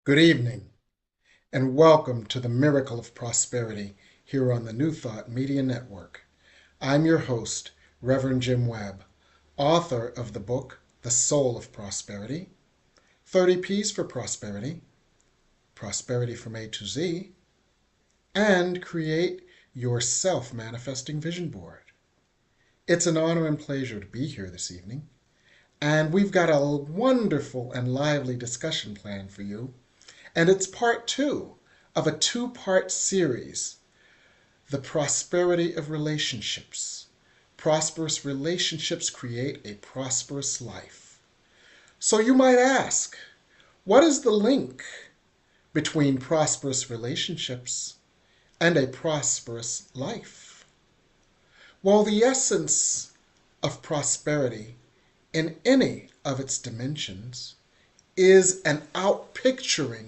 Good evening, and welcome to the Miracle of Prosperity here on the New Thought Media Network. I'm your host, Reverend Jim Webb, author of the book, The Soul of Prosperity, 30 P's for Prosperity, Prosperity from A to Z, and Create Your Self-Manifesting Vision Board. It's an honor and pleasure to be here this evening, and we've got a wonderful and lively discussion planned for you. And it's part two of a two-part series, The Prosperity of Relationships. Prosperous relationships create a prosperous life. So you might ask, what is the link between prosperous relationships and a prosperous life? Well, the essence of prosperity in any of its dimensions is an outpicturing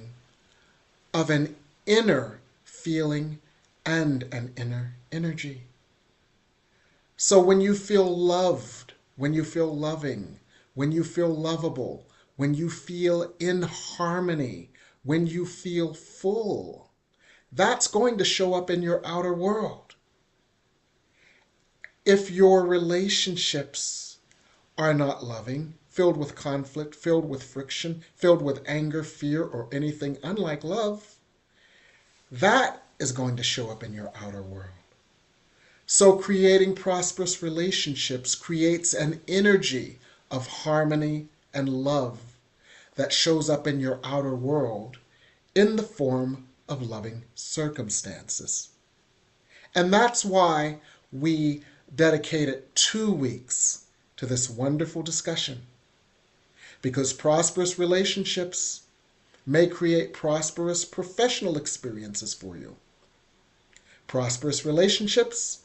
of an inner feeling and an inner energy. So when you feel loved, when you feel loving, when you feel lovable, when you feel in harmony, when you feel full, that's going to show up in your outer world. If your relationships are not loving, filled with conflict, filled with friction, filled with anger, fear, or anything unlike love, that is going to show up in your outer world. So creating prosperous relationships creates an energy of harmony and love that shows up in your outer world in the form of loving circumstances. And that's why we dedicated 2 weeks to this wonderful discussion. Because prosperous relationships may create prosperous professional experiences for you. Prosperous relationships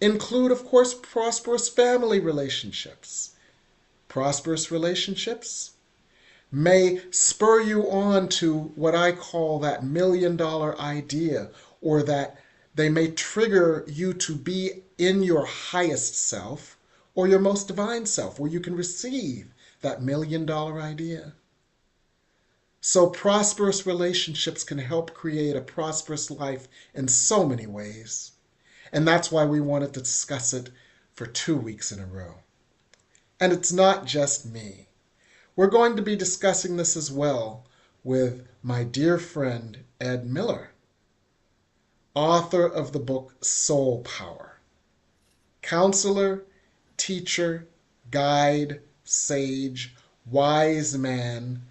include, of course, prosperous family relationships. Prosperous relationships may spur you on to what I call that $1,000,000 idea, or that they may trigger you to be in your highest self or your most divine self, where you can receive that $1,000,000 idea. So prosperous relationships can help create a prosperous life in so many ways. And that's why we wanted to discuss it for 2 weeks in a row. And it's not just me. We're going to be discussing this as well with my dear friend Ed Miller, author of the book Soul Power. Counselor, teacher, guide, sage, wise man,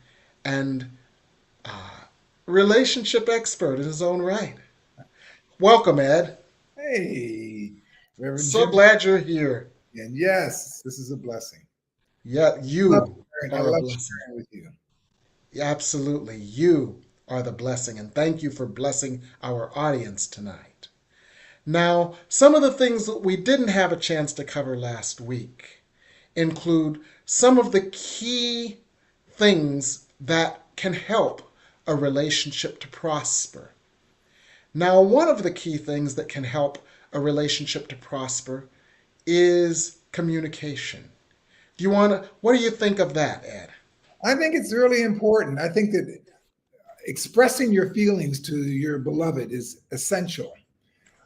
and relationship expert in his own right. Welcome, Ed. Hey, Reverend So Jim. glad you're here. And yes, this is a blessing. Yeah, you I are a love blessing. sharing with you. Absolutely. You are the blessing. And thank you for blessing our audience tonight. Now, some of the things that we didn't have a chance to cover last week include some of the key things that can help a relationship to prosper. Now, one of the key things that can help a relationship to prosper is communication. What do you think of that, Ed? I think it's really important. I think that expressing your feelings to your beloved is essential.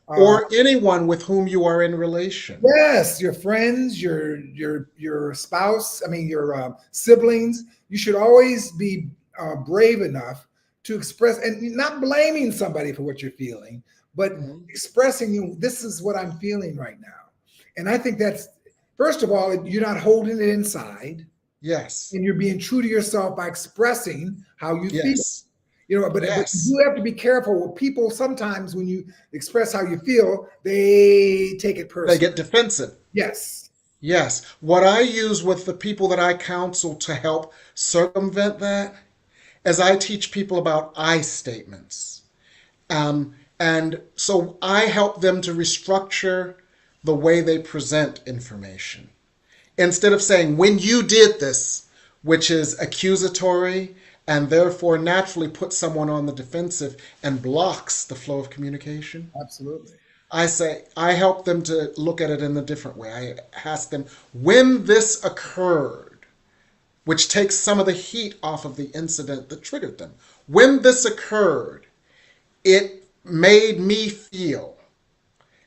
Uh, Or anyone with whom you are in relation? yes, your friends, your spouse. I mean, your siblings. You should always be brave enough to express, and not blaming somebody for what you're feeling, but Mhm. expressing, this is what I'm feeling right now. And I think that's, first of all, you're not holding it inside, Yes. and you're being true to yourself by expressing how you feel. Yes. But Yes. you have to be careful with people. Sometimes when you express how you feel, they take it They personally. get defensive. Yes. Yes. What I use with the people that I counsel to help circumvent that is I teach people about I statements. And so I help them to restructure the way they present information. Instead of saying, when you did this, which is accusatory and therefore naturally puts someone on the defensive and blocks the flow of communication, Absolutely. I help them to look at it in a different way. I ask them, when this occurred, which takes some of the heat off of the incident that triggered them. When this occurred, it made me feel,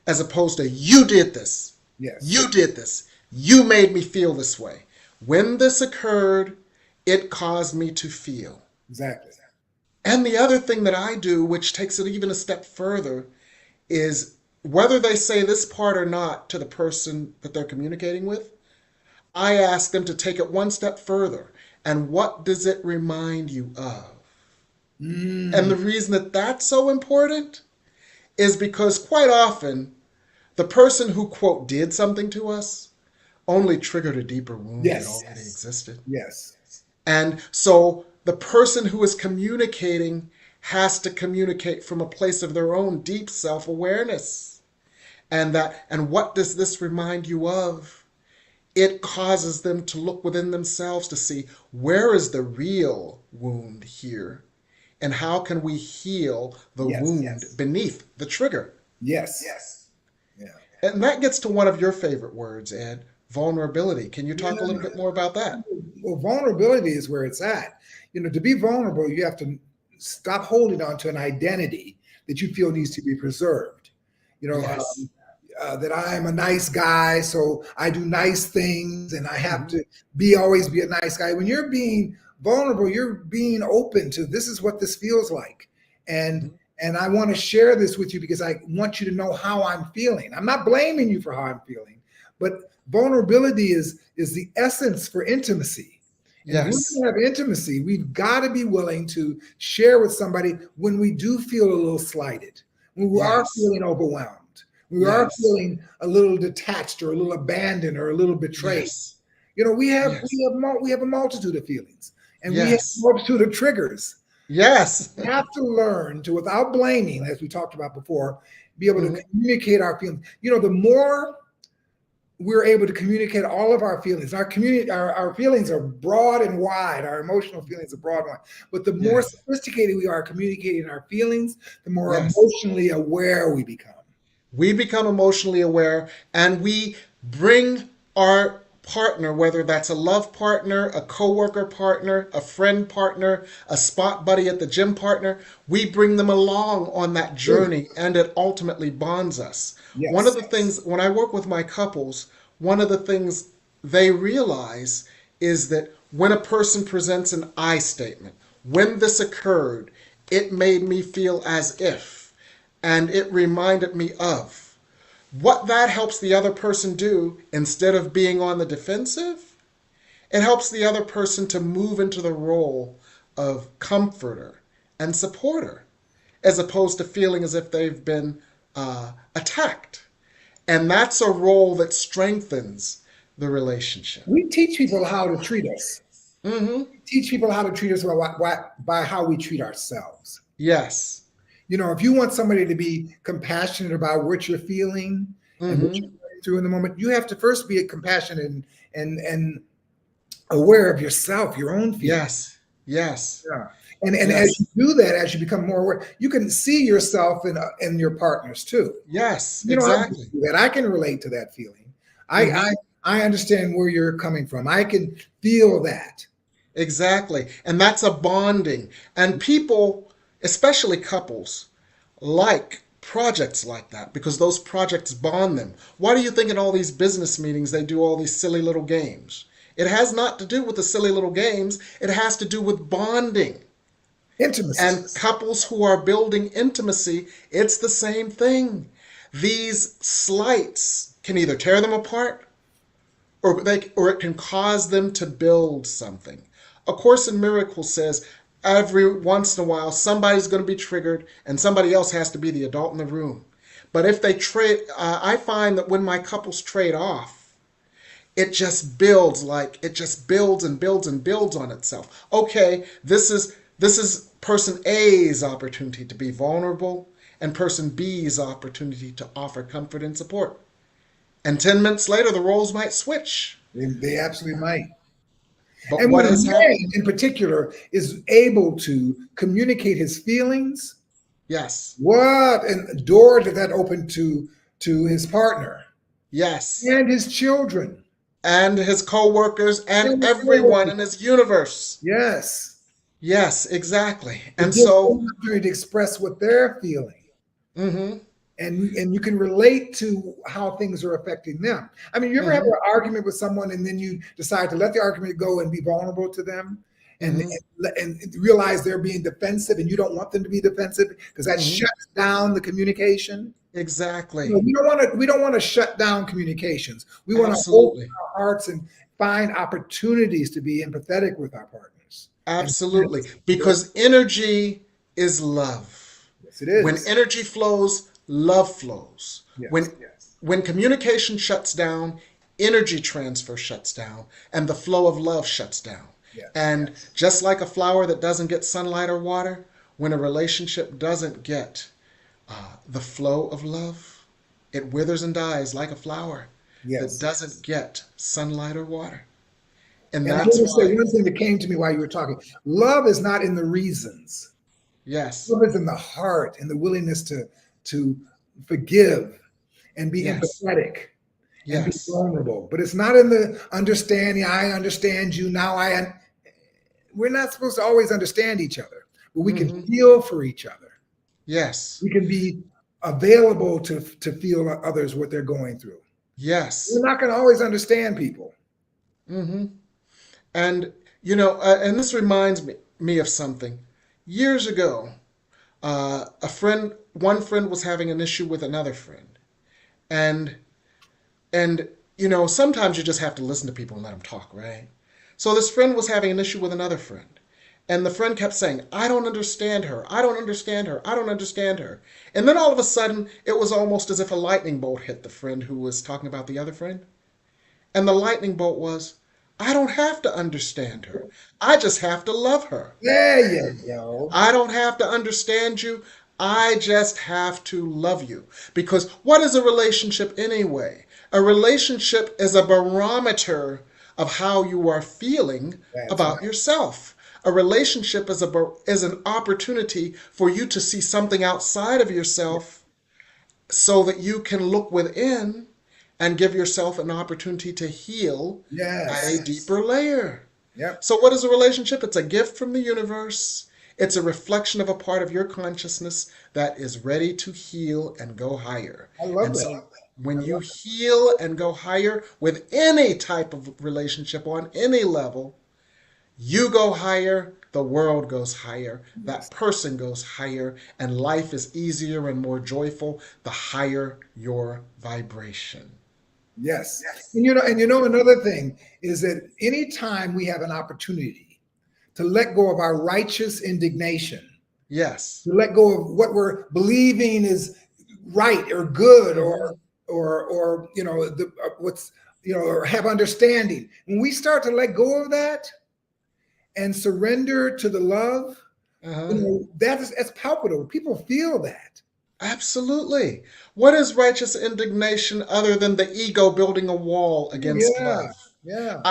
as opposed to you did this, Yes. you did this, you made me feel this way. When this occurred, it caused me to feel. Exactly. And the other thing that I do, which takes it even a step further, is whether they say this part or not to the person that they're communicating with, I ask them to take it one step further. And what does it remind you of? And the Mm. reason that that's so important is because quite often the person who, quote, did something to us only triggered a deeper wound that Yes. already existed. Yes. And so the person who is communicating has to communicate from a place of their own deep self-awareness. And what does this remind you of? It causes them to look within themselves to see, where is the real wound here? And how can we heal the Yes. wound beneath the trigger? Yes. Yeah. And that gets to one of your favorite words, Ed, vulnerability. Can you talk a Yeah. little bit more about that? Well, vulnerability is where it's at. To be vulnerable, you have to stop holding on to an identity that you feel needs to be preserved. You know, Yes. that I'm a nice guy, so I do nice things, and I have Mhm. to always be a nice guy. When you're being vulnerable, you're being open to this is what this feels like, and Mhm. and I want to share this with you because I want you to know how I'm feeling. I'm not blaming you for how I'm feeling, but vulnerability is the essence for intimacy. And if we're Yes. going to have intimacy, we've got to be willing to share with somebody when we do feel a little slighted, when we are Yes. feeling overwhelmed, we are Yes. feeling a little detached or a little abandoned or a little betrayed. Yes. We have Yes. we have a multitude of feelings, and we have a Yes. multitude of triggers. Yes. We have to learn to, without blaming, as we talked about before, be able to Mhm. communicate our feelings. The more we're able to communicate all of our feelings. Our feelings are broad and wide. Our emotional feelings are broad and wide. But the more Yes. sophisticated we are communicating our feelings, the more Yes. emotionally aware we become. We become emotionally aware and we bring our partner, whether that's a love partner, a coworker partner, a friend partner, a spot buddy at the gym partner, we bring them along on that journey and it ultimately bonds us. One of Yes. the things, when I work with my couples, one of the things they realize is that when a person presents an I statement, when this occurred, it made me feel as if, and it reminded me of. What that helps the other person do, instead of being on the defensive, it helps the other person to move into the role of comforter and supporter, as opposed to feeling as if they've been attacked. And that's a role that strengthens the relationship. We teach people how to treat us. Mm-hmm. We teach people how to treat us by how we treat ourselves. Yes. If you want somebody to be compassionate about what you're feeling and what you're Mm-hmm. going through in the moment, you have to first be compassionate and aware of yourself, your own feelings. Yes. Yes. Yeah. And as Yes. you do that, as you become more aware, you can see yourself in your partners too. Yes. I can Exactly. do that. I can relate to that feeling. I, Mm-hmm. I I understand where you're coming from. I can feel that. Exactly. And that's a bonding. And people, especially couples, like projects like that because those projects bond them. Why do you think in all these business meetings they do all these silly little games? It has not to do with the silly little games, it has to do with bonding. Intimacy. And couples who are building intimacy, it's the same thing. These slights can either tear them apart or it can cause them to build something. A Course in Miracles says every once in a while somebody's going to be triggered and somebody else has to be the adult in the room. But if they trade, I find that when my couples trade off, it just builds and builds and builds on itself. Okay, this is person A's opportunity to be vulnerable and person B's opportunity to offer comfort and support. And 10 minutes later, the roles might switch. They absolutely might. But And what when a has man happened? in particular is able to communicate his feelings, Yes. what a door did that open to his partner Yes. and his children. and his co-workers and And everyone in his universe. yes, Yes, exactly. to And give them so, an opportunity to express what they're feeling. mm-hmm, And you can relate to how things are affecting them. I mean, you ever have mm-hmm, an argument with someone and then you decide to let the argument go and be vulnerable to them and mm-hmm, and realize they're being defensive and you don't want them to be defensive because that mm-hmm, shuts down the communication. You know, exactly. we don't want to shut down communications. We want to open Absolutely. our hearts and find opportunities to be empathetic with our partners. And Absolutely. Because energy is love. yes, it When is. energy flows, love flows. Yes. When communication shuts down, energy transfer shuts down, and the flow of love shuts down. Yes. And just like a flower that doesn't get sunlight or water, when a relationship doesn't get the flow of love, it withers and dies like a flower that Yes. doesn't get sunlight or water. And And I that's want to say why, one thing that came to me while you were talking. Love is not in the reasons. yes, Love is in the heart and the willingness to forgive and be yes, empathetic and be yes. vulnerable. But it's not in the understanding. I understand you now. We're not supposed to always understand each other, but we can Hmm. feel for each other. Yes, We can be available to feel others what they're going through. We're yes. not going to always understand people. Hmm. And, and this reminds me of something. Years ago, one friend was having an issue with another friend. And, and, sometimes you just have to listen to people and let them talk, right? So this friend was having an issue with another friend. And the friend kept saying, I don't understand her. I don't understand her. I don't understand her. And then all of a sudden, it was almost as if a lightning bolt hit the friend who was talking about the other friend. And the lightning bolt was, I don't have to understand her. I just have to love her. There you go. I don't have to understand you. I just have to love you. Because what is a relationship anyway? A relationship is a barometer of how you are feeling That's about right. yourself. A relationship is an opportunity for you to see something outside of yourself so that you can look within and give yourself an opportunity to heal at a Yes. deeper layer. Yep. So, what is a relationship? It's a gift from the universe. It's a reflection of a part of your consciousness that is ready to heal and go higher. I love And that. so, when I you love heal and go higher with any type of relationship on any level, you go higher, the world goes higher, that. that Yes. person goes higher, and life is easier and more joyful the higher your vibration. Yes. And another thing is that anytime we have an opportunity to let go of our righteous indignation, Yes. to let go of what we're believing is right or good Mm-hmm. or what's or have understanding. When we start to let go of that and surrender to the love, Uh-huh. that's palpable. People feel that. Absolutely. What is righteous indignation other than the ego building a wall against Yeah. love? Yeah.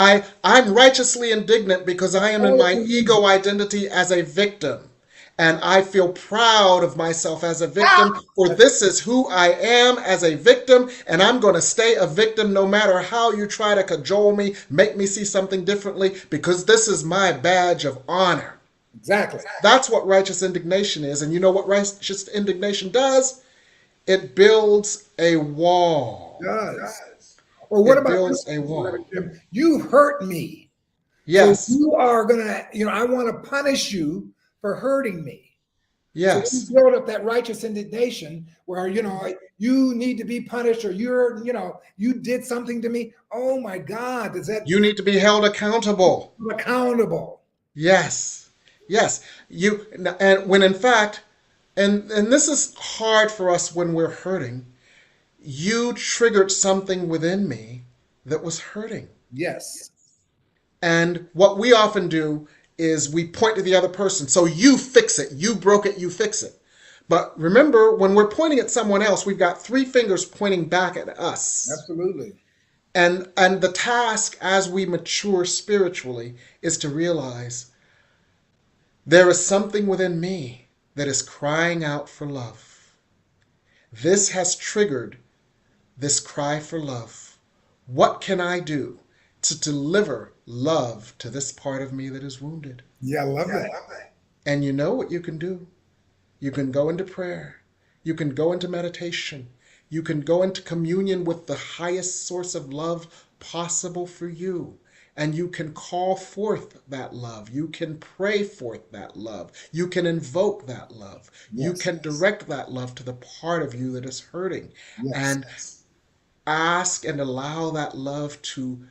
I'm righteously indignant because I am in All of my the reasons. ego identity as a victim. And I feel proud of myself as a victim, for this is who I am as a victim, and I'm going to stay a victim no matter how you try to cajole me, make me see something differently, because this is my badge of honor. Exactly. That's what righteous indignation is. And you know what righteous indignation does? It builds a wall. Does. Or what It about builds this, a Reverend wall. Jim? You hurt me. So Yes. you are gonna, I want to punish you for hurting me. So we Yes. build up that righteous indignation where, you need to be punished or you did something to me. Oh my God, does that You need to be held accountable. accountable? Yes. Yes. And when in fact, and this is hard for us when we're hurting, you triggered something within me that was hurting. Yes. And what we often do is we point to the other person. So you fix it. You broke it. You fix it. But remember, when we're pointing at someone else, we've got three fingers pointing back at us. Absolutely. And the task as we mature spiritually is to realize there is something within me that is crying out for love. This has triggered this cry for love. What can I do? to deliver love to this part of me that is wounded. Yeah, I love that. And you know what you can do? You can go into prayer. You can go into meditation. You can go into communion with the highest source of love possible for you. And you can call forth that love. You can pray forth that love. You can invoke that love. You Yes. can direct that love to the part of you that is hurting. Yes. And ask and allow that love to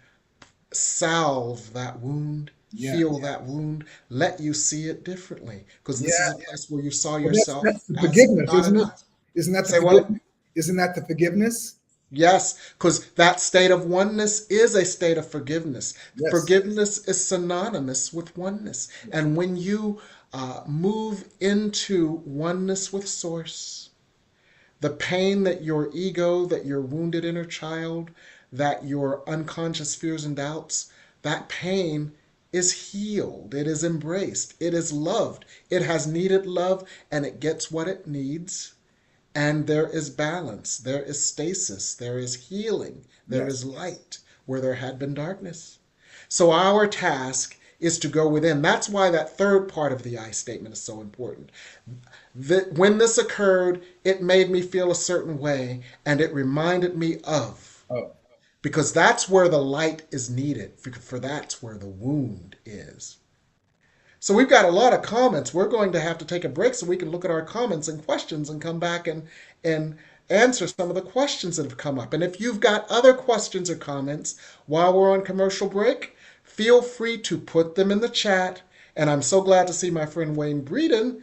salve that wound, Yeah. heal that wound, let you see it differently. Because this is Yeah. a place where you saw Well, yourself that's the as forgiveness, not isn't it? enough. Isn't that the Say what? forgiveness? Isn't that the forgiveness? Yes, because that state of oneness is a state of forgiveness. Yes. Forgiveness is synonymous with oneness. And when you move into oneness with Source, the pain that your ego, that your wounded inner child, that your unconscious fears and doubts, that pain is healed. It is embraced. It is loved. It has needed love and it gets what it needs. And there is balance. There is stasis. There is healing. There Yes. is light where there had been darkness. So our task is to go within. That's why that third part of the I statement is so important. When this occurred, it made me feel a certain way, and it reminded me of. Oh. Because that's where the light is needed, for that's where the wound is. So we've got a lot of comments. We're going to have to take a break so we can look at our comments and questions and come back and answer some of the questions that have come up. And if you've got other questions or comments while we're on commercial break, feel free to put them in the chat. And I'm so glad to see my friend Wayne Breeden,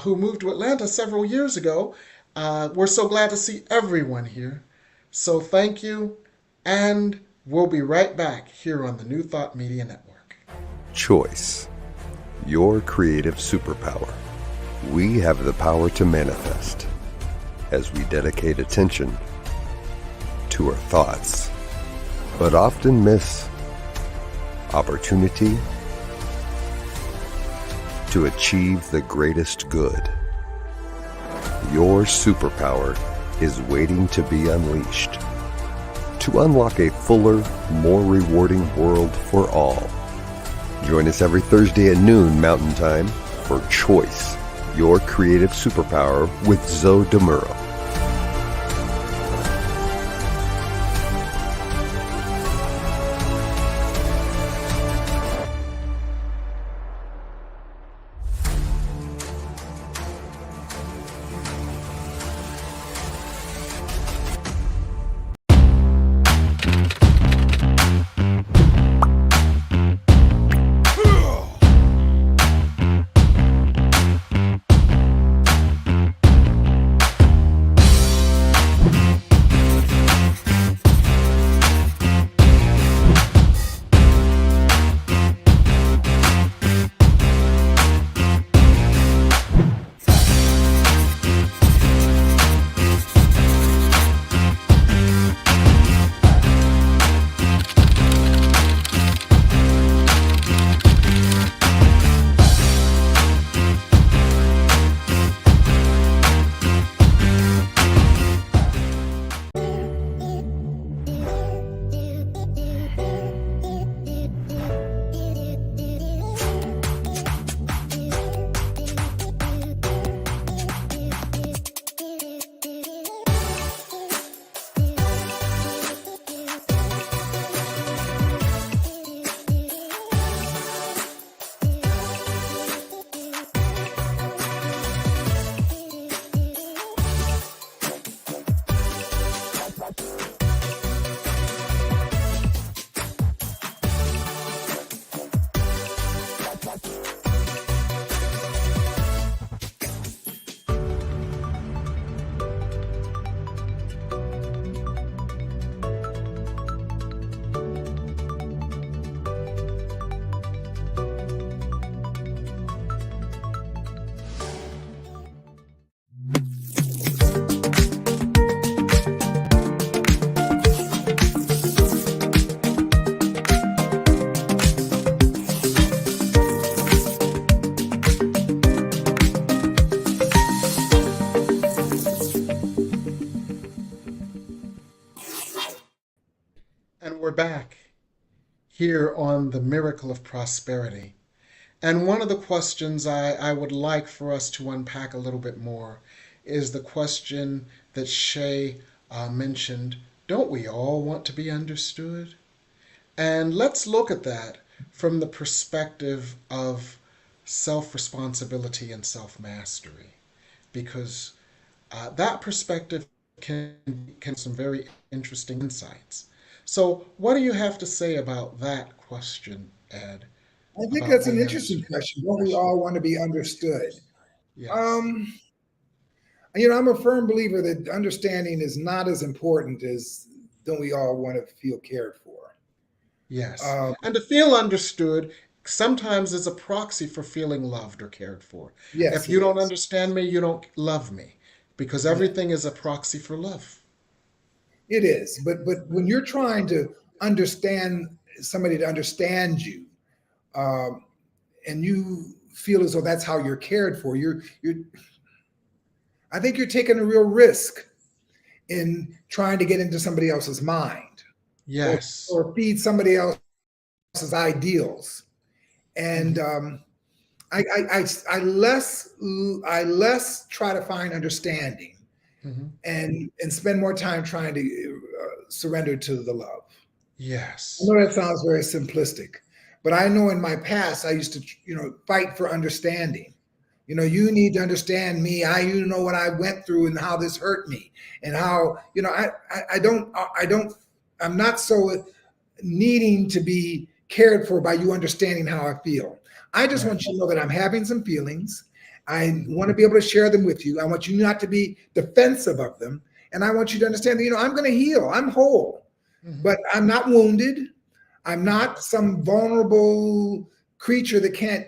who moved to Atlanta several years ago. We're so glad to see everyone here. So thank you, and we'll be right back here on the New Thought Media Network. Choice, your creative superpower. We have the power to manifest as we dedicate attention to our thoughts, but often miss opportunity to achieve the greatest good. Your superpower is waiting to be unleashed to unlock a fuller, more rewarding world for all. Join us every Thursday at noon Mountain Time for Choice, your creative superpower with Zoe DeMuro. And we're back here on the miracle of prosperity. And one of the questions I would like for us to unpack a little bit more is the question that Shay mentioned: don't we all want to be understood? And let's look at that from the perspective of self responsibility and self mastery, because that perspective can some very interesting insights. So, what do you have to say about that question, Ed, I think about that's an being interesting understood? question. Don't we all want to be understood? Yes, Um, I'm a firm believer that understanding is not as important as don't we all want to feel cared for. yes. Um, And to feel understood sometimes is a proxy for feeling loved or cared for. yes, If it you don't is. understand me, you don't love me, because Yeah, everything is a proxy for love. it is. But when you're trying to understand somebody to understand you, um, and you feel as though that's how you're cared for, you're I think you're taking a real risk in trying to get into somebody else's mind or Yes. or feed somebody else's ideals. And Hmm. I less try to find understanding Hmm. and spend more time trying to surrender to the love. I Yes. know that sounds very simplistic, but I know in my past I used to, fight for understanding. You need to understand me. You know what I went through and how this hurt me, and how I don't I'm not so needing to be cared for by you understanding how I feel. I just Right. want you to know that I'm having some feelings. I Mhm. want to be able to share them with you. I want you not to be defensive of them. And I want you to understand that, I'm going to heal. I'm whole, Mhm. but I'm not wounded. I'm Mhm. not some vulnerable creature that can't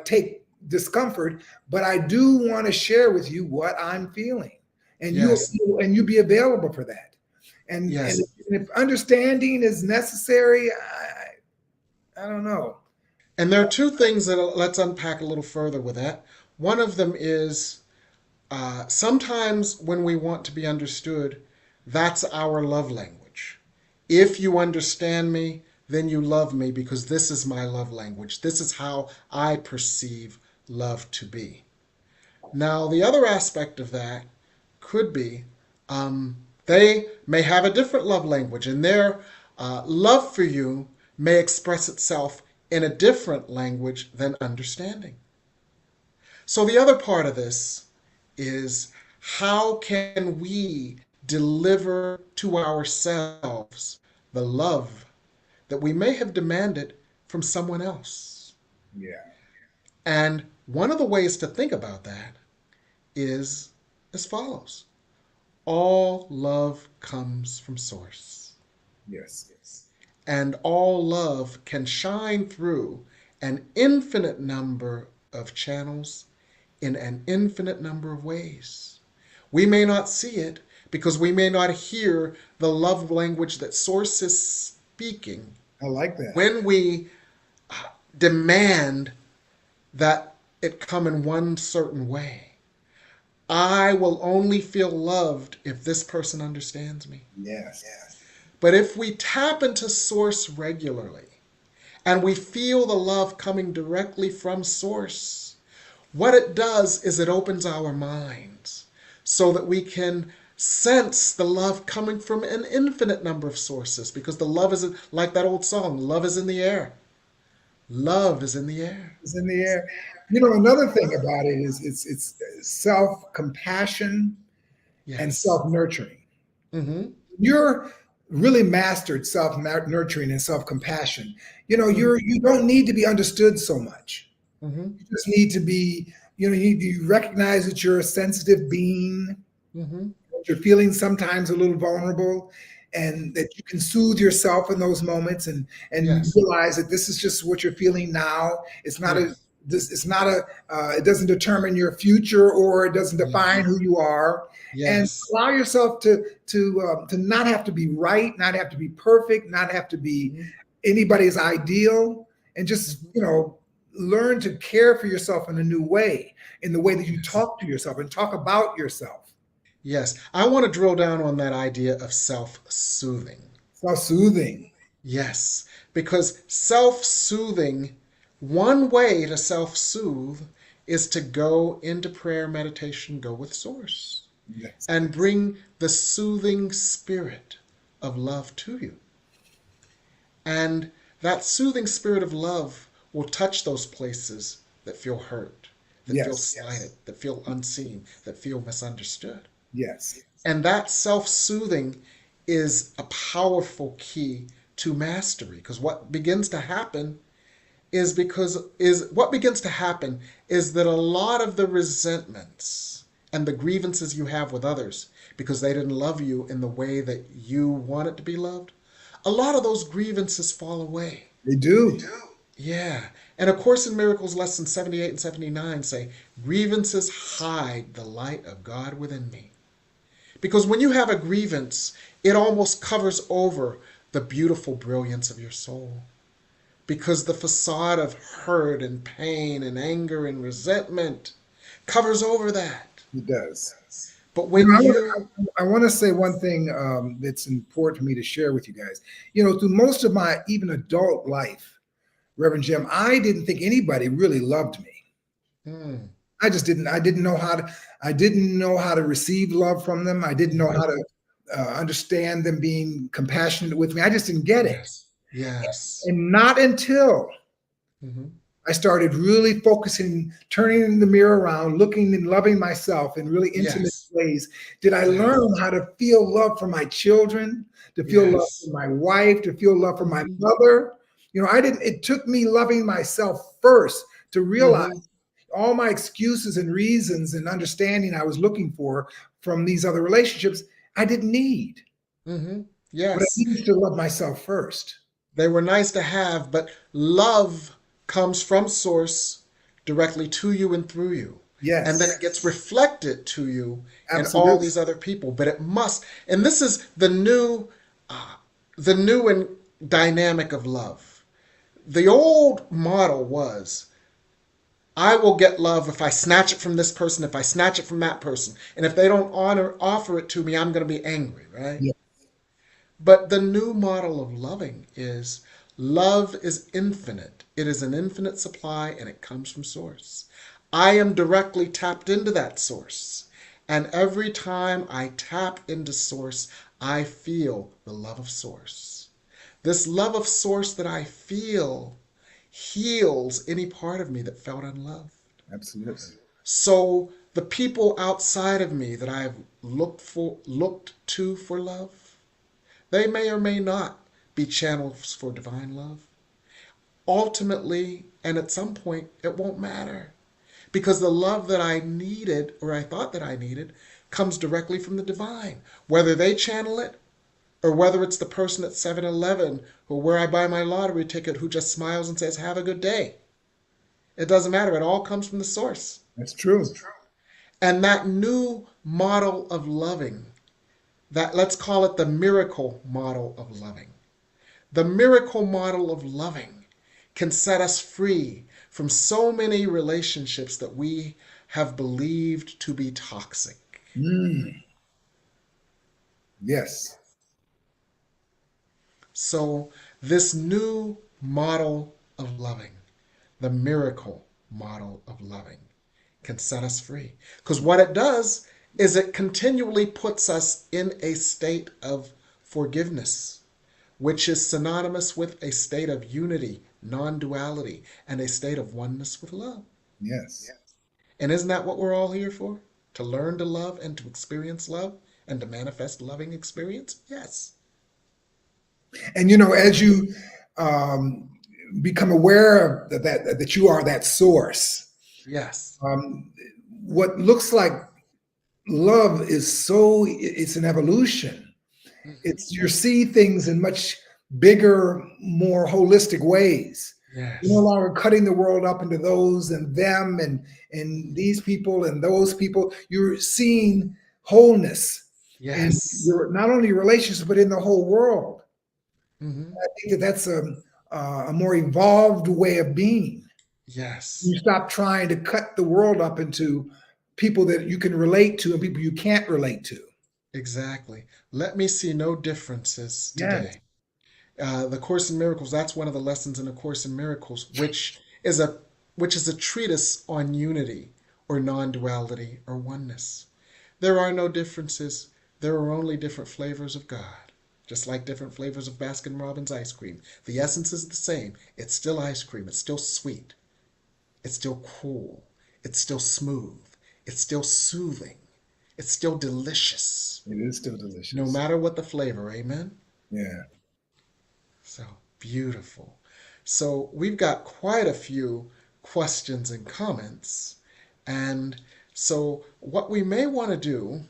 take discomfort, but I do want to share with you what I'm feeling. And Yes. you be available for that. And Yes. if understanding is necessary, I don't know. And there are two things that let's unpack a little further with that. One of them is sometimes when we want to be understood, that's our love language. If you understand me, then you love me because this is my love language. This is how I perceive love to be. Now, the other aspect of that could be they may have a different love language, and their love for you may express itself in a different language than understanding. So, the other part of this is how can we deliver to ourselves the love that we may have demanded from someone else? Yeah. And one of the ways to think about that is as follows: all love comes from source, Yes. and all love can shine through an infinite number of channels in an infinite number of ways. We may not see it because we may not hear the love language that source is speaking I like that. when we demand that it come in one certain way. I will only feel loved if this person understands me. Yes. But if we tap into source regularly and we feel the love coming directly from source, what it does is it opens our minds so that we can sense the love coming from an infinite number of sources, because the love is like that old song, love is in the air. Love is in the air. It's in the air. Another thing about it is it's self-compassion and Yes. self-nurturing. Mm-hmm. You're really mastered self-nurturing and self-compassion. Mm-hmm. You don't need to be understood so much. Mm-hmm. You just need to be, you recognize that you're a sensitive being, Mm-hmm. that you're feeling sometimes a little vulnerable, and that you can soothe yourself in those moments, and Yes. realize that this is just what you're feeling now. It's not a Yes. this it's not a it doesn't determine your future, or it doesn't define Yes. who you are. And Yes. allow yourself to not have to be right, not have to be perfect, not have to be Mm-hmm. anybody's ideal, and just Mm-hmm. learn to care for yourself in a new way, in the way that you Yes. talk to yourself and talk about yourself. Yes. I want to drill down on that idea of self soothing. Self-soothing. Yes, because self-soothing, one way to self-soothe is to go into prayer meditation, go with Source, Yes. and bring the soothing spirit of love to you. And that soothing spirit of love will touch those places that feel hurt, that feel Yes. slighted, that feel unseen, that feel misunderstood. Yes. And that self-soothing is a powerful key to mastery, because what begins to happen is that a lot of the resentments and the grievances you have with others because they didn't love you in the way that you wanted to be loved, a lot of those grievances fall away. They do. Yeah. And A Course in Miracles lesson 78 and 79 say, grievances hide the light of God within me. Because when you have a grievance, it almost covers over the beautiful brilliance of your soul. Because the facade of hurt and pain and anger and resentment covers over that. It does. But You when know, you, I want to say one thing that's important for me to share with you guys. You know, through most of my even adult life, Reverend Jim, I didn't think anybody really loved me. hmm, I just didn't. I didn't know how to receive love from them. I didn't know how to understand them being compassionate with me. I just didn't get it. yes, yes, And not until hmm, I started really focusing, turning the mirror around, looking and loving myself in really intimate yes, ways, did I yes, learn how to feel love for my children, to feel love yes, for my wife, to feel love for my hmm, mother. You know, it took me loving myself first to realize hmm, all my excuses and reasons and understanding I was looking for from these other relationships, I didn't need. hmm, But I yes. needed to love myself first. They were nice to have, but love comes from Source directly to you and through you. And then Yes, it gets reflected to you and all absolutely. these other people. But it must, and this is the new and dynamic of love. The old model was, I will get love if I snatch it from this person, if I snatch it from that person. And if they don't offer it to me, I'm going to be angry, right? Yeah, But the new model of loving is love is infinite. It is an infinite supply and it comes from Source. I am directly tapped into that Source. And every time I tap into Source, I feel the love of Source. This love of Source that I feel heals any part of me that felt unloved. absolutely. So the people outside of me that I've looked to for love, they may or may not be channels for divine love. Ultimately, and at some point, it won't matter. Because the love that I needed, or I thought that I needed, comes directly from the divine. Whether they channel it, or whether it's the person at 7-Eleven or where I buy my lottery ticket who just smiles and says, have a good day. It doesn't matter. It all comes from the Source. That's true. And that new model of loving, that let's call it the miracle model of loving. The miracle model of loving can set us free from so many relationships that we have believed to be toxic. Mm, yes. So, this new model of loving, the miracle model of loving, can set us free. Because what it does is it continually puts us in a state of forgiveness, which is synonymous with a state of unity, non duality, and a state of oneness with love. Yes. And isn't that what we're all here for? To learn to love and to experience love and to manifest loving experience? Yes. And you know, as you um, become aware of that you are that source, Yes. um, what looks like love is so it's an evolution. Hmm. It's you see things in much bigger, more holistic ways. You're no Yes. longer cutting the world up into those and them and these people and those people. You're seeing wholeness in Yes. your not only your relationships but in the whole world. Hmm. I think that's a more evolved way of being. Yes. You stop trying to cut the world up into people that you can relate to and people you can't relate to. Exactly. Let me see no differences Yes, today. The Course in Miracles, that's one of the lessons in the Course in Miracles, is a which is a treatise on unity or non-duality or oneness. There are no differences. There are only different flavors of God, just like different flavors of Baskin-Robbins ice cream. The essence is the same. It's still ice cream. It's still sweet. It's still cool. It's still smooth. It's still soothing. It's still delicious. It is still No delicious. matter what the flavor, amen? Yeah. So beautiful. So we've got quite a few questions and comments. And so what we may want to do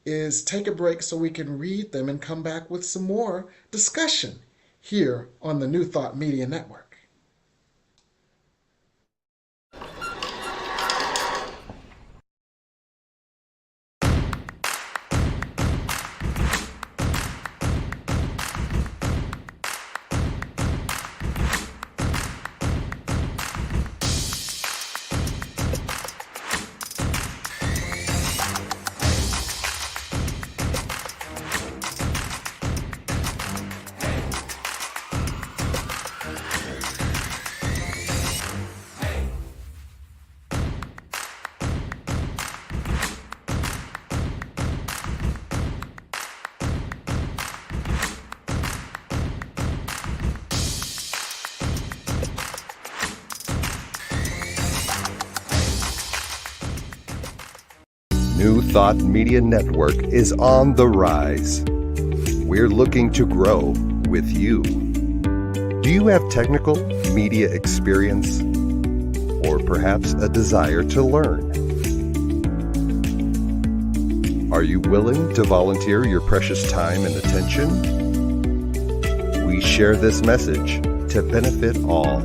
is take a break so we can read them and come back with some more discussion here on the New Thought Media Network. New Thought Media Network is on the rise. We're looking to grow with you. Do you have technical media experience or perhaps a desire to learn? Are you willing to volunteer your precious time and attention? We share this message to benefit all.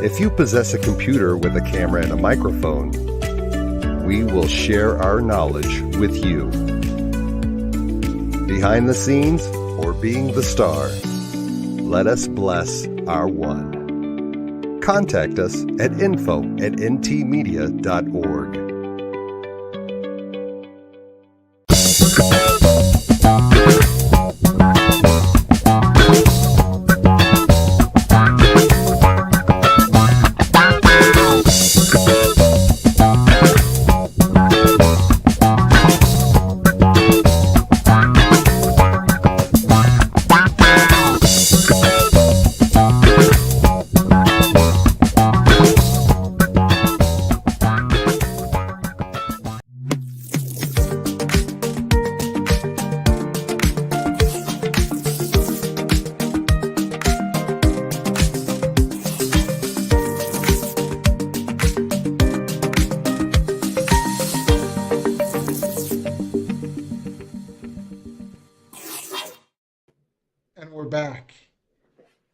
If you possess a computer with a camera and a microphone, we will share our knowledge with you. Behind the scenes or being the star, let us bless our one. Contact us at info@ntmedia.org. And we're back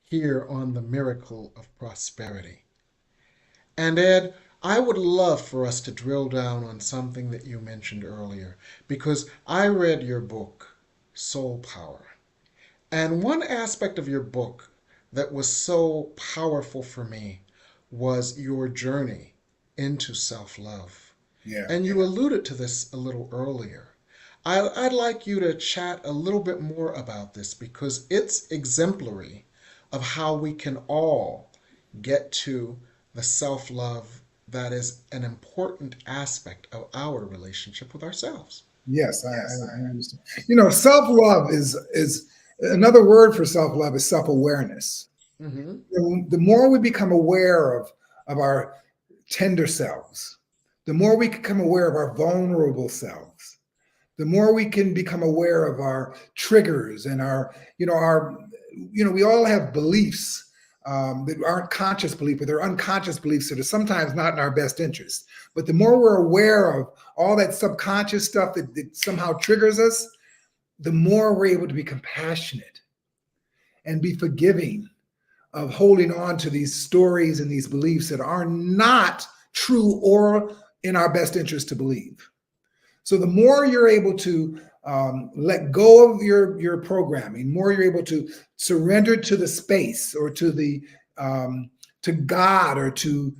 here on the Miracle of Prosperity. And Ed, I would love for us to drill down on something that you mentioned earlier, because I read your book, Soul Power. And one aspect of your book that was so powerful for me was your journey into self-love. Yeah. And you alluded to this a little earlier. I'd like you to chat a little bit more about this because it's exemplary of how we can all get to the self-love that is an important aspect of our relationship with ourselves. Yes, I understand. You know, self-love is another word for self-love is self-awareness. Mm-hmm. The more we become aware of our tender selves, the more we become aware of our vulnerable selves, the more we can become aware of our triggers and we all have beliefs that aren't conscious beliefs, but they're unconscious beliefs that are sometimes not in our best interest. But the more we're aware of all that subconscious stuff that somehow triggers us, the more we're able to be compassionate and be forgiving of holding on to these stories and these beliefs that are not true or in our best interest to believe. So the more you're able to let go of your programming, more you're able to surrender to the space or to the to God or to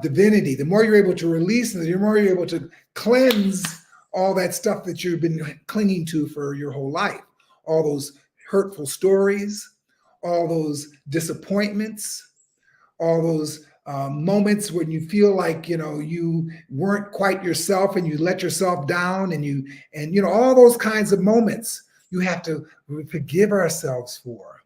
divinity, the more you're able to release, the more you're able to cleanse all that stuff that you've been clinging to for your whole life. all those hurtful stories, all those disappointments, all those moments when you feel like you weren't quite yourself and you let yourself down, and all those kinds of moments you have to forgive ourselves for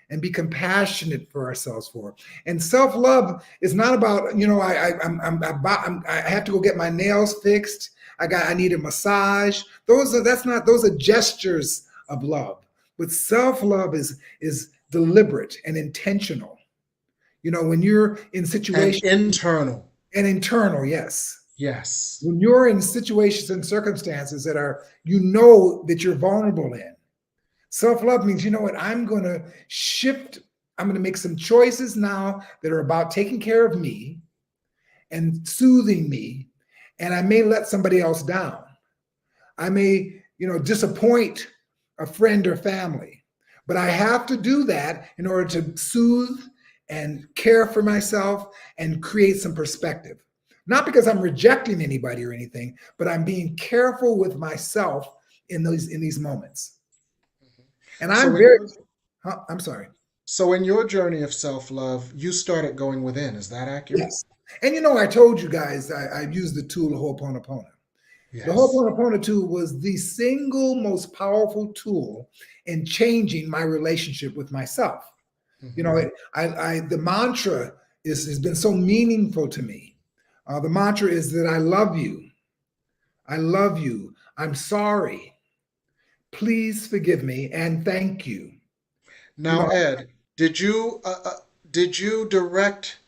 and be compassionate for ourselves for. And self-love is not about I have to go get my nails fixed. I need a massage. Those are gestures of love. But self-love is deliberate and intentional. When you're in situations And internal. and internal, yes. Yes. When you're in situations and circumstances that are, that you're vulnerable in. Self-love means, what, I'm going to shift. I'm going to make some choices now that are about taking care of me and soothing me. And I may let somebody else down. I may, disappoint a friend or family, but I have to do that in order to soothe and care for myself and create some perspective. Not because I'm rejecting anybody or anything, but I'm being careful with myself in these moments. And I'm sorry. So in your journey of self-love, you started going within. Is that accurate? Yes. And I told you guys I used the tool of Ho'oponopono. Yes. The Ho'oponopono tool was the single most powerful tool in changing my relationship with myself. Mm-hmm. The mantra has been so meaningful to me. The mantra is that I love you. I love you. I'm sorry. Please forgive me and thank you. Now, Ed, did you direct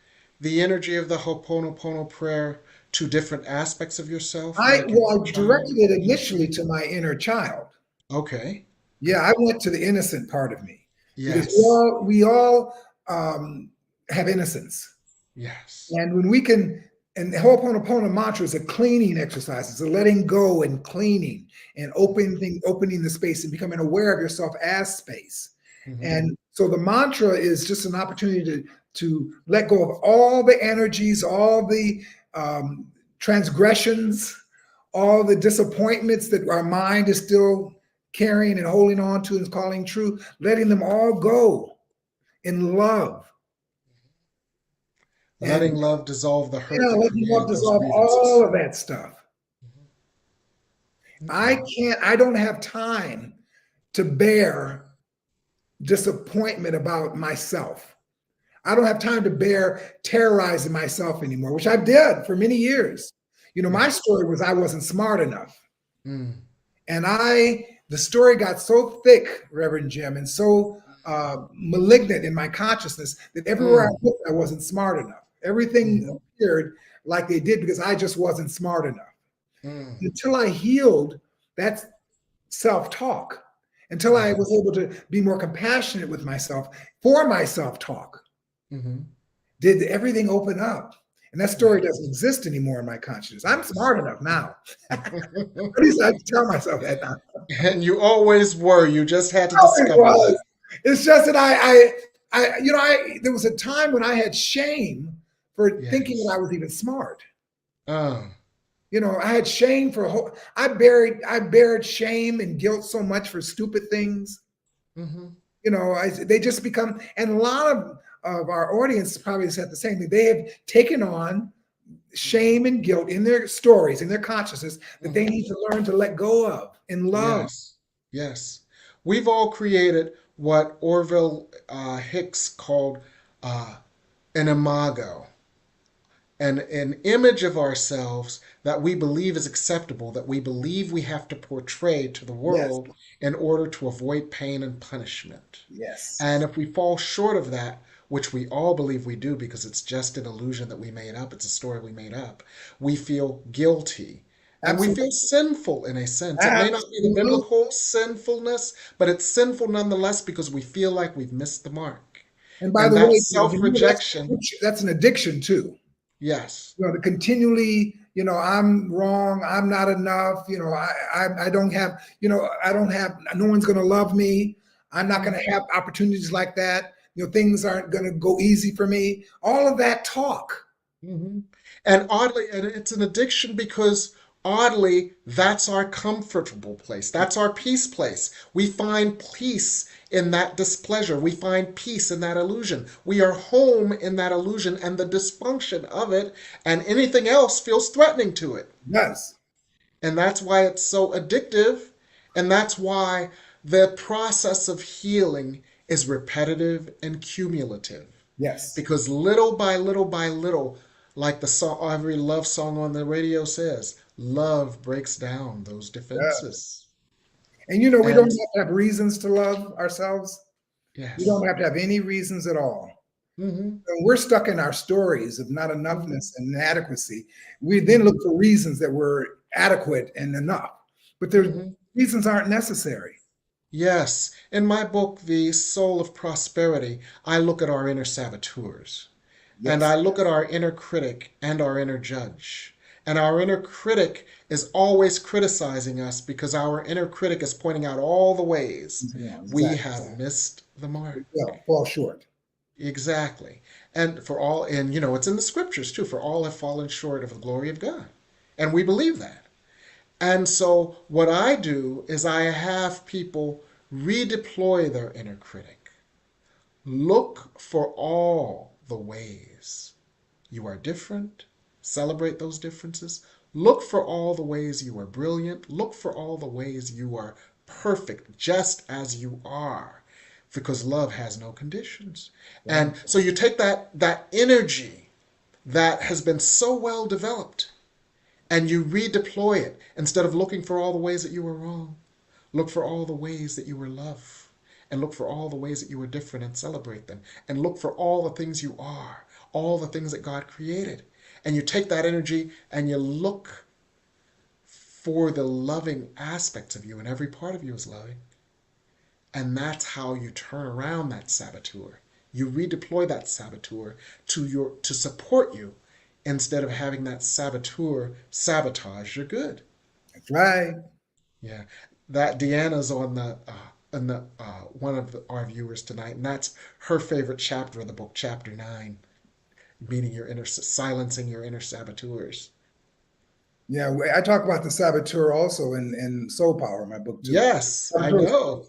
the energy of the Ho'oponopono prayer to different aspects of yourself? I directed it initially to my inner child. Okay. Yeah, I went to the innocent part of me. Yes. Because we all have innocence. Yes. And when we can, and the Ho'oponopono mantra is a cleaning exercise. It's a letting go and cleaning and opening the space and becoming aware of yourself as space. Mm-hmm. And so the mantra is just an opportunity to let go of all the energies, all the transgressions, all the disappointments that our mind is still carrying and holding on to and calling true, letting them all go in love. Letting love dissolve the hurt. Letting love dissolve all of that stuff. Mm-hmm. I don't have time to bear disappointment about myself. I don't have time to bear terrorizing myself anymore, which I did for many years. My story was I wasn't smart enough. Mm. And the story got so thick, Reverend Jim, and so malignant in my consciousness that everywhere I looked, I wasn't smart enough. Everything appeared like they did because I just wasn't smart enough. Until I healed that self-talk, until I was able to be more compassionate with myself for my self-talk, did everything open up. And that story doesn't exist anymore in my consciousness. I'm smart enough now. At least I tell myself that now. And you always were. You just had to discover it. It's just that there was a time when I had shame for thinking that I was even smart. I had shame I buried shame and guilt so much for stupid things. Mm-hmm. They just become, and a lot of our audience probably said the same thing. They have taken on shame and guilt in their stories, in their consciousness, that they need to learn to let go of in love. Yes. We've all created what Orville Hicks called an imago, an image of ourselves that we believe is acceptable, that we believe we have to portray to the world in order to avoid pain and punishment. Yes. And if we fall short of that, which we all believe we do because it's just an illusion that we made up, it's a story we made up, we feel guilty. And we feel sinful in a sense. It may not be the biblical sinfulness, but it's sinful nonetheless because we feel like we've missed the mark. And by the way, self-rejection. That's an addiction too. Yes. To continually, I'm wrong, I'm not enough, I don't have, no one's going to love me. I'm not going to have opportunities like that. Things aren't going to go easy for me. All of that talk. Mm-hmm. And oddly, it's an addiction because Oddly, that's our comfortable place. That's our peace place. We find peace in that displeasure. We find peace in that illusion. We are home in that illusion and the dysfunction of it, and anything else feels threatening to it. Yes. And that's why it's so addictive. And that's why the process of healing is repetitive and cumulative. Yes. Because little by little by little, like the song, every love song on the radio says, love breaks down those Yeah. defenses. And you know, we don't And have to have reasons to love ourselves. We yes. don't have to have any reasons at all. Mm-hmm. When we're stuck in our stories of not Mm-hmm. enoughness and inadequacy, we then look for reasons that we're adequate and enough. But the Mm-hmm. reasons aren't necessary. Yes. In my book, The Soul of Prosperity, I look at our inner saboteurs. And Yes. I look at our inner critic and our inner judge. And our inner critic is always criticizing us because our inner critic is pointing out all the ways Yeah, we exactly. have missed the mark. Yeah, fall short. Exactly. And for all, and it's in the scriptures too, for all have fallen short of the glory of God. And we believe that. And so what I do is I have people redeploy their inner critic. Look for all the ways you are different. Celebrate those differences. Look for all the ways you are brilliant. Look for all the ways you are perfect, just as you are, because love has no conditions. And so you take that energy that has been so well developed and you redeploy it instead of looking for all the ways that you were wrong. Look for all the ways that you were loved and look for all the ways that you were different and celebrate them and look for all the things you are, all the things that God created. And you take that energy and you look for the loving aspects of you, and every part of you is loving. And that's how you turn around that saboteur. You redeploy that saboteur to support you instead of having that saboteur sabotage your good. That's right. Yeah, that Deanna's on the one of our viewers tonight, and that's her favorite chapter of the book, chapter 9, meaning silencing your inner saboteurs. Yeah, I talk about the saboteur also in Soul Power, my book too. Yes, I know.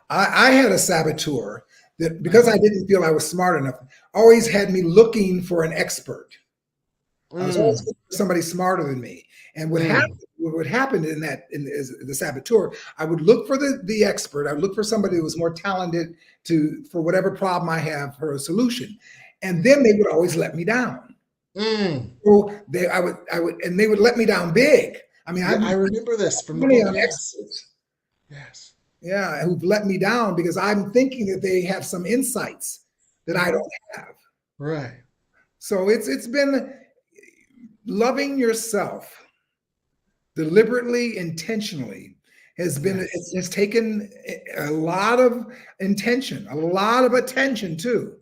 I had a saboteur that, because I Uh-huh. didn't feel I was smart enough, always had me looking for an expert. I was always Mm, looking for somebody smarter than me. And mm, what would happen is the saboteur, I would look for the expert. I would look for somebody who was more talented for whatever problem I have for a solution. And then they would always let me down. mm. So and they would let me down big. I mean, Yeah, I've I remember this from the money book. on Yes, experts. yes, Yeah, who've let me down because I'm thinking that they have some insights that I hmm, don't have. right. So it's been loving yourself deliberately, intentionally Yes, has taken a lot of intention, a lot of attention too.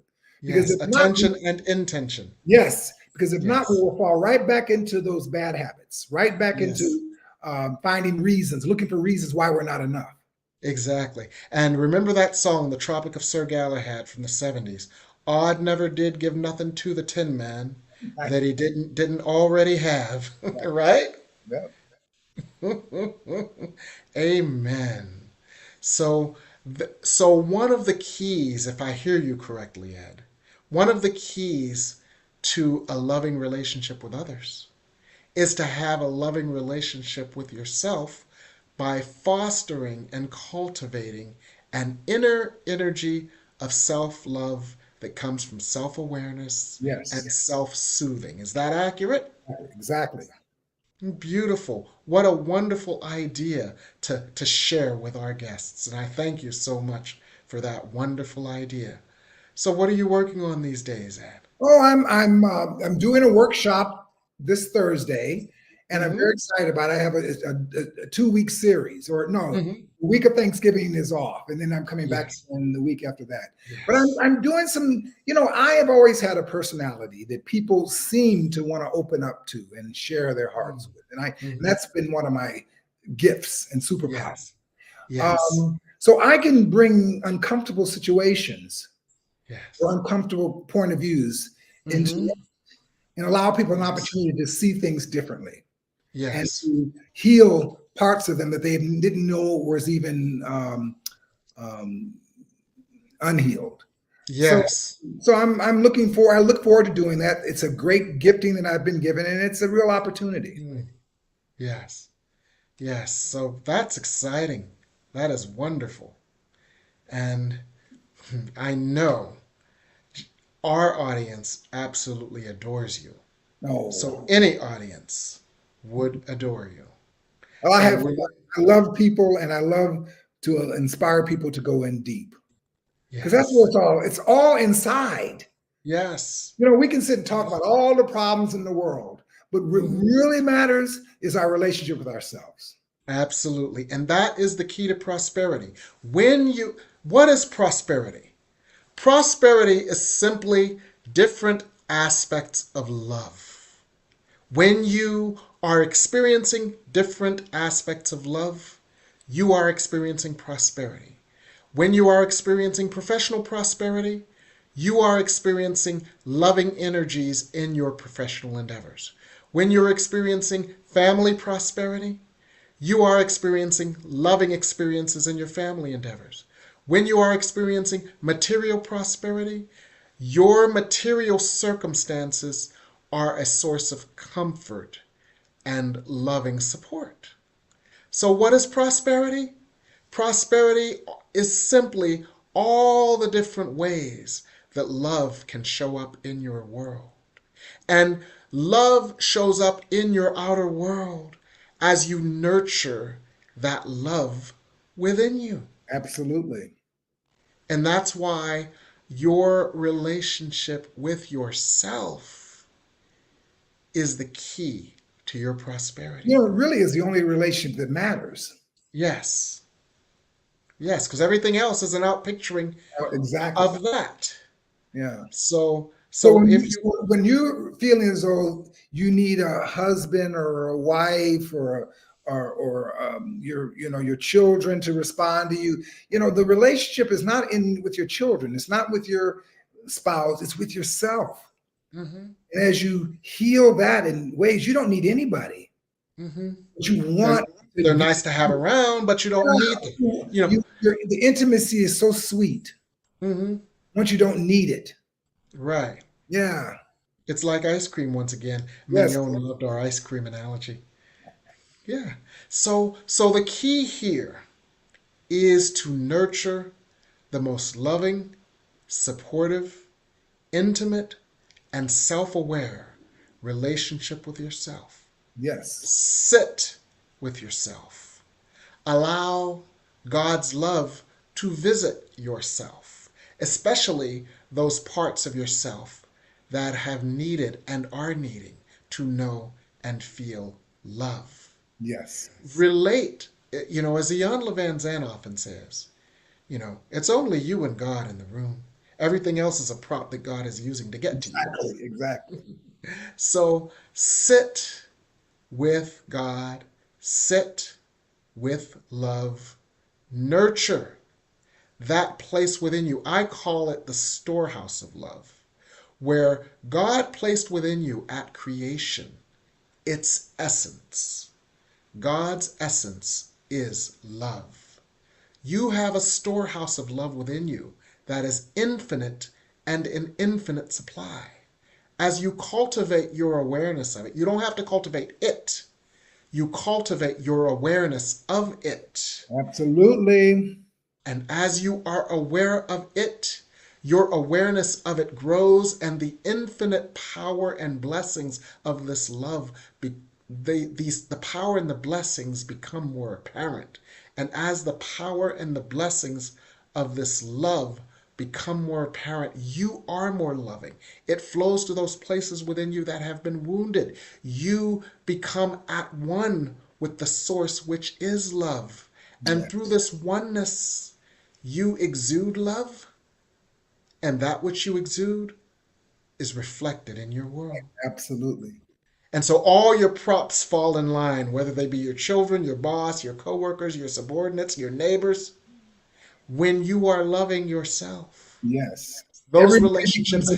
Because yes. if not, Attention and intention. yes, because if not, we Yes, will fall right back into those bad habits, right back yes. into finding reasons, looking for reasons why we're not enough. Exactly. And remember that song, The Tropic of Sir Galahad from the 70s. Odd never did give nothing to the Tin Man Right. that he didn't already have. Right? Yeah. Amen. So so one of the keys, if I hear you correctly, Ed, one of the keys to a loving relationship with others is to have a loving relationship with yourself by fostering and cultivating an inner energy of self love that comes from self awareness and Yes. self soothing. Is that accurate? Exactly. Beautiful. What a wonderful idea to share with our guests. And I thank you so much for that wonderful idea. So, what are you working on these days, Ed? Oh, I'm doing a workshop this Thursday, and I'm very Mm-hmm. excited about it. I have a 2 week series, or no, Mm-hmm. the week of Thanksgiving is off, and then I'm coming back Yes. in the week after that. But Yes. I'm doing some. I have always had a personality that people seem to want to open up to and share their hearts with, and Mm-hmm. that's been one of my gifts and superpowers. Yes. Yes. So I can bring uncomfortable situations Yes. or uncomfortable point of views into Mm-hmm. and allow people an Yes. opportunity to see things differently. and Yes. to heal parts of them that they didn't know was even um, unhealed. So, Yes. so I'm looking for. I look forward to doing that. It's a great gifting that I've been given, and it's a real opportunity. Mm. Yes. Yes. So that's exciting. That is wonderful. And I know our audience absolutely adores you. So No, any audience would adore you. well, And we're, I love people, and I love to inspire people to go in deep because that's what yes. it's all. It's all inside. Yes. You know, we can sit and talk about all the problems in the world, but what Mhm. really matters is our relationship with ourselves. Absolutely. And that is the key to prosperity. What is prosperity? Prosperity is simply different aspects of love. When you are experiencing different aspects of love, you are experiencing prosperity. When you are experiencing professional prosperity, you are experiencing loving energies in your professional endeavors. When you're experiencing family prosperity, you are experiencing loving experiences in your family endeavors. When you are experiencing material prosperity, your material circumstances are a source of comfort and loving support. So, what is prosperity? Prosperity is simply all the different ways that love can show up in your world. And love shows up in your outer world as you nurture that love within you. Absolutely. And that's why your relationship with yourself is the key to your You prosperity. know, it really is the only relationship that matters. Yes, yes, because everything else is an outpicturing Exactly. of that. Yeah. So, So so if you, when you're feeling as though you need a husband or a wife or your children to respond to you, you know, the relationship is not in with your children. It's not with your spouse. It's with yourself. hmm And as you heal that in ways you don't need anybody, hmm but you they're want to they're be. nice to have around, but you don't need them. You know. The intimacy is so sweet hmm once you don't need it. Right. Yeah. It's like ice cream once again. Yes. Mignon loved our ice cream analogy. Yeah. So the key here is to nurture the most loving, supportive, intimate, and self-aware relationship with yourself. Yes. Sit with yourself. Allow God's love to visit yourself, especially those parts of yourself that have needed and are needing to know and feel love. Yes. Relate, as Jan Levan Zan often says, it's only you and God in the room. Everything else is a prop that God is using to get to you. Exactly. Exactly. So sit with God, sit with love, nurture that place within you. I call it the storehouse of love, where God placed within you at creation its essence. God's essence is love. You have a storehouse of love within you that is infinite and in infinite supply. As you cultivate your awareness of it, you don't have to cultivate it. You cultivate your awareness of it. Absolutely. And as you are aware of it, your awareness of it grows, and the infinite power and blessings of this love, the power and the blessings become more apparent. And as the power and the blessings of this love become more apparent, you are more loving. It flows to those places within you that have been wounded. You become at one with the source, which is love. And through Yes. this oneness, you exude love, and that which you exude is reflected in your world. Absolutely. And so all your props fall in line, whether they be your children, your boss, your coworkers, your subordinates, your neighbors. When you are loving yourself, Yes. those relationships,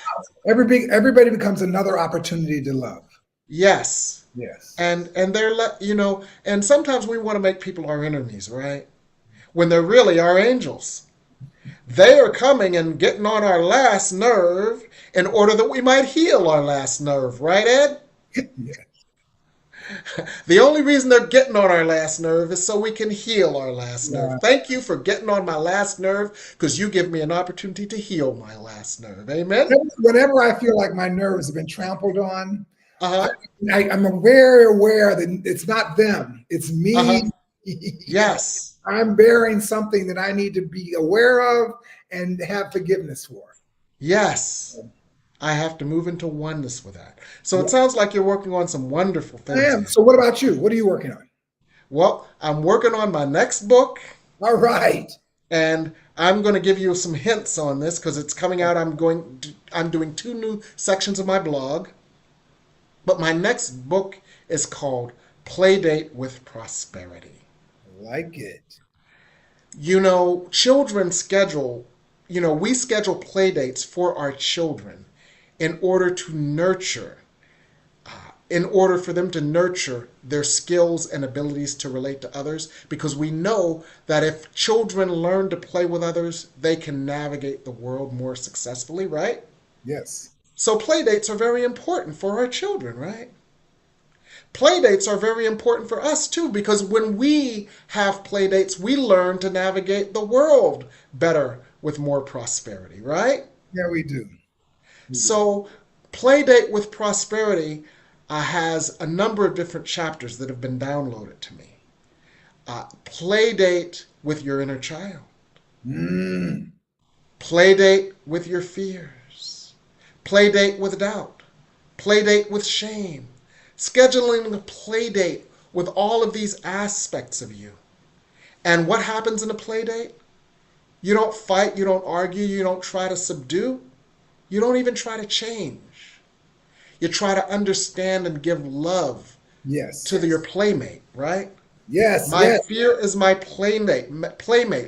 Everybody becomes another opportunity to love. Yes. Yes. And they're and sometimes we want to make people our enemies, right? When they're really our angels. They are coming and getting on our last nerve in order that we might heal our last nerve, right, Ed? Yeah. The only reason they're getting on our last nerve is so we can heal our last nerve. Yeah. Thank you for getting on my last nerve because you give me an opportunity to heal my last nerve. Amen? Whenever I feel like my nerves have been trampled on, I, Uh-huh. I'm very aware that it's not them, it's me. Uh-huh. Yes. I'm bearing something that I need to be aware of and have forgiveness for. Yes. I have to move into oneness with that. So Yeah, it sounds like you're working on some wonderful I things, am. Ed. So, what about you? What are you working on? Well, I'm working on my next book, All right. and I'm going to give you some hints on this because it's coming out. I'm doing 2 new sections of my blog, but my next book is called Playdate with Prosperity. I like it. Children schedule, we schedule play dates for our children in order to nurture, in order for them to nurture their skills and abilities to relate to others, because we know that if children learn to play with others, they can navigate the world more successfully, right? Yes. So play dates are very important for our children, right? Play dates are very important for us too, because when we have play dates, we learn to navigate the world better with more prosperity, right? Yeah, we do. We do. So, Playdate with Prosperity has a number of different chapters that have been downloaded to me. Playdate with your inner child. Mm. Playdate with your fears. Playdate with doubt. Playdate with shame. Scheduling a playdate with all of these aspects of you. And what happens in a playdate? You don't fight, you don't argue, you don't try to subdue, you don't even try to change. You try to understand and give love Yes. to your playmate, right? Yes. My Yes. fear is my playmate.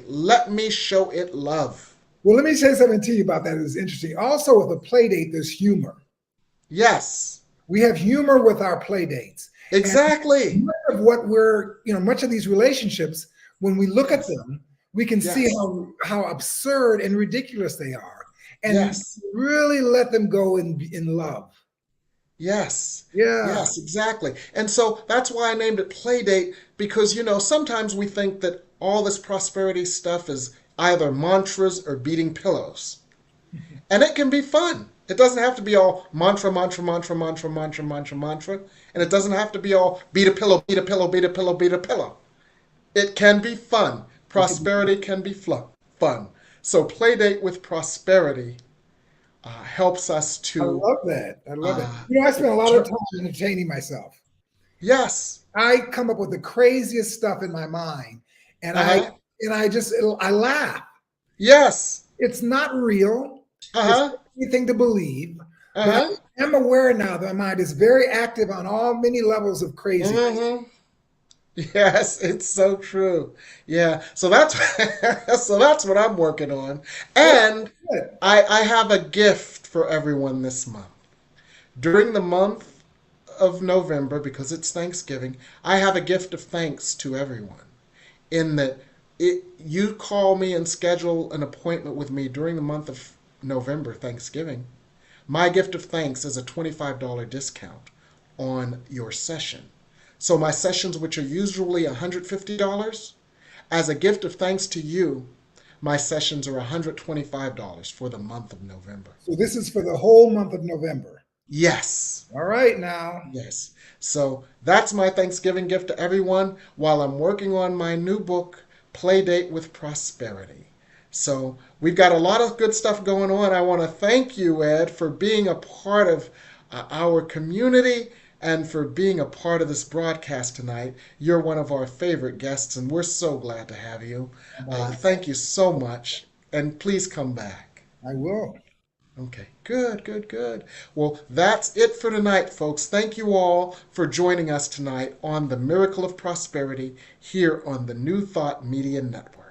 Let me show it love. Well, let me say something to you about that. It's interesting. Also, with a play date, there's humor. Yes, We have humor with our play dates. exactly. And much of what much of these relationships, when we look at them, we can see Yes. how absurd and ridiculous they are, and Yes. really let them go in love. Yes. Yeah. Yes, exactly. And so that's why I named it Playdate, because, sometimes we think that all this prosperity stuff is either mantras or beating pillows. And it can be fun. It doesn't have to be all mantra, mantra, mantra, mantra, mantra, mantra, mantra. And it doesn't have to be all beat a pillow, beat a pillow, beat a pillow, beat a pillow. It can be fun. Prosperity can be fun. So Playdate with Prosperity helps us I to, love that. I love it. I spend a lot of time entertaining myself. yes, I come up with the craziest stuff in my mind, and uh-huh, I laugh. yes, It's not real. It's uh-huh, not anything to believe, but uh-huh, I am aware now that my mind is very active on all many levels of crazy. mm-hmm. Yes, it's so true. Yeah, so that's so that's what I'm working on. And Good. I have a gift for everyone this month. During the month of November, because it's Thanksgiving, I have a gift of thanks to everyone. In that you call me and schedule an appointment with me during the month of November, Thanksgiving. My gift of thanks is a $25 discount on your session. So my sessions, which are usually $150, as a gift of thanks to you, my sessions are $125 for the month of November. So this is for the whole month of November. Yes. All right now. Yes. So that's my Thanksgiving gift to everyone while I'm working on my new book, Playdate with Prosperity. So we've got a lot of good stuff going on. I want to thank you, Ed, for being a part of our community and for being a part of this broadcast tonight. You're one of our favorite guests, and we're so glad to have you. Thank you so much, and please come back. I will. Okay, good, good, good. Well, that's it for tonight, folks. Thank you all for joining us tonight on the Miracle of Prosperity here on the New Thought Media Network.